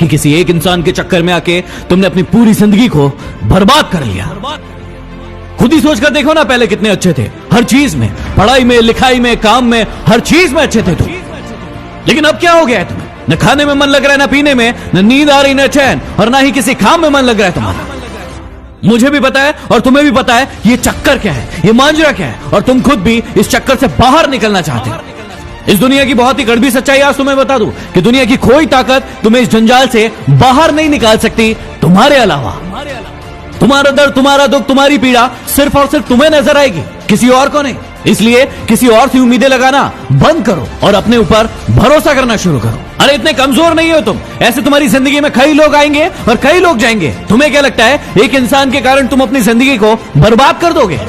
कि किसी एक इंसान के चक्कर में आके तुमने अपनी पूरी जिंदगी को बर्बाद कर लिया। खुद ही सोचकर देखो ना, पहले कितने अच्छे थे हर चीज में, पढ़ाई में, लिखाई में, काम में, हर चीज में अच्छे थे तुम। लेकिन अब क्या हो गया है तुम्हें? न खाने में मन लग रहा है, न पीने में, न नींद आ रही, न चैन, और ना ही किसी काम में मन लग रहा है तुम्हारा। मुझे भी पता है और तुम्हें भी पता है ये चक्कर क्या है, ये मांजरा क्या है, और तुम खुद भी इस चक्कर से बाहर निकलना चाहते हो। इस दुनिया की बहुत ही कड़वी सच्चाई आज तुम्हें बता दूं कि दुनिया की कोई ताकत तुम्हें इस जंजाल से बाहर नहीं निकाल सकती तुम्हारे अलावा। तुम्हारा दर्द, तुम्हारा दुख, तुम्हारी पीड़ा सिर्फ और सिर्फ तुम्हें नजर आएगी, किसी और को नहीं। इसलिए किसी और से उम्मीदें लगाना बंद करो और अपने ऊपर भरोसा करना शुरू करो। अरे इतने कमजोर नहीं हो तुम, ऐसे तुम्हारी जिंदगी में कई लोग आएंगे और कई लोग जाएंगे। तुम्हें क्या लगता है एक इंसान के कारण तुम अपनी जिंदगी को बर्बाद कर दोगे?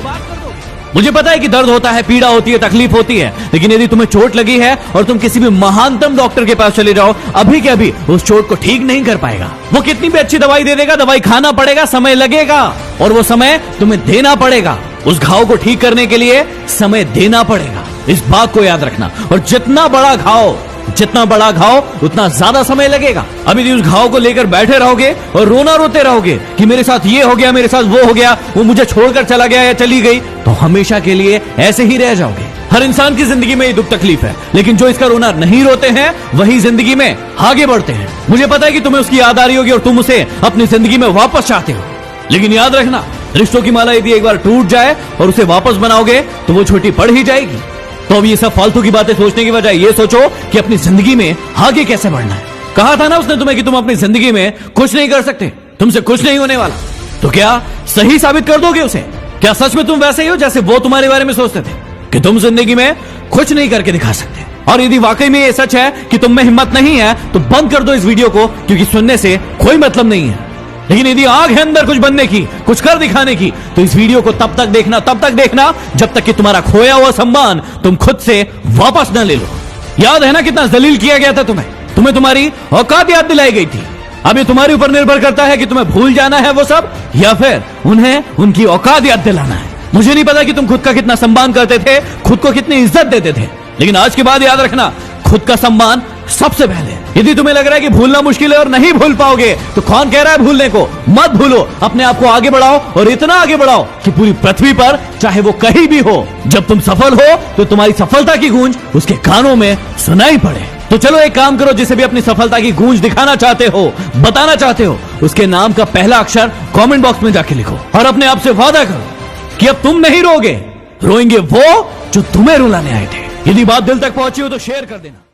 मुझे पता है कि दर्द होता है, पीड़ा होती है, तकलीफ होती है, लेकिन यदि तुम्हें चोट लगी है और तुम किसी भी महानतम डॉक्टर के पास चले जाओ, अभी के अभी उस चोट को ठीक नहीं कर पाएगा। वो कितनी भी अच्छी दवाई दे देगा, दवाई खाना पड़ेगा, समय लगेगा, और वो समय तुम्हें देना पड़ेगा। उस घाव को ठीक करने के लिए समय देना पड़ेगा, इस बात को याद रखना। और जितना बड़ा घाव उतना ज्यादा समय लगेगा। अभी उस घाव को लेकर बैठे रहोगे और रोना रोते रहोगे कि मेरे साथ ये हो गया, मेरे साथ वो हो गया, वो मुझे छोड़कर चला गया या चली गई, तो हमेशा के लिए ऐसे ही रह जाओगे। हर इंसान की जिंदगी में ये दुख तकलीफ है, लेकिन जो इसका रोना नहीं रोते हैं वही जिंदगी में आगे बढ़ते हैं। मुझे पता है कि तुम्हें उसकी याद आ रही होगी और तुम उसे अपनी जिंदगी में वापस चाहते हो, लेकिन याद रखना, रिश्तों की माला यदि एक बार टूट जाए और उसे वापस बनाओगे तो वो छोटी पड़ ही जाएगी। तो अब ये सब फालतू की बातें सोचने की बजाय ये सोचो कि अपनी जिंदगी में आगे कैसे बढ़ना है। कहा था ना उसने तुम्हें कि तुम अपनी जिंदगी में कुछ नहीं कर सकते, तुमसे कुछ नहीं होने वाला। तो क्या सही साबित कर दोगे उसे? क्या सच में तुम वैसे ही हो जैसे वो तुम्हारे बारे में सोचते थे कि तुम जिंदगी में कुछ नहीं करके दिखा सकते? और यदि वाकई में ये सच है कि तुम में हिम्मत नहीं है तो बंद कर दो इस वीडियो को, क्योंकि सुनने से कोई मतलब नहीं है। लेकिन यदि आग है अंदर कुछ बनने की, कुछ कर दिखाने की, तो इस वीडियो को तब तक देखना जब तक कि तुम्हारा खोया हुआ सम्मान तुम खुद से वापस न ले लो। याद है ना कितना जलील किया गया था तुम्हें तुम्हारी औकात याद दिलाई गई थी। अब ये तुम्हारे ऊपर निर्भर करता है कि तुम्हें भूल जाना है वो सब, या फिर उन्हें उनकी औकात याद दिलाना है। मुझे नहीं पता कि तुम खुद का कितना सम्मान करते थे, खुद को कितनी इज्जत देते थे, लेकिन आज के बाद याद रखना, खुद का सम्मान सबसे पहले। यदि तुम्हें लग रहा है कि भूलना मुश्किल है और नहीं भूल पाओगे, तो कौन कह रहा है भूलने को? मत भूलो, अपने आप को आगे बढ़ाओ, और इतना आगे बढ़ाओ कि पूरी पृथ्वी पर, चाहे वो कहीं भी हो, जब तुम सफल हो तो तुम्हारी सफलता की गूंज उसके कानों में सुनाई पड़े। तो चलो एक काम करो, जिसे भी अपनी सफलता की गूंज दिखाना चाहते हो, बताना चाहते हो, उसके नाम का पहला अक्षर कमेंट बॉक्स में जाके लिखो, और अपने आप से वादा करो कि अब तुम नहीं रोगे, रोएंगे वो जो तुम्हें रुलाने आए थे। यदि बात दिल तक पहुंची हो तो शेयर कर देना।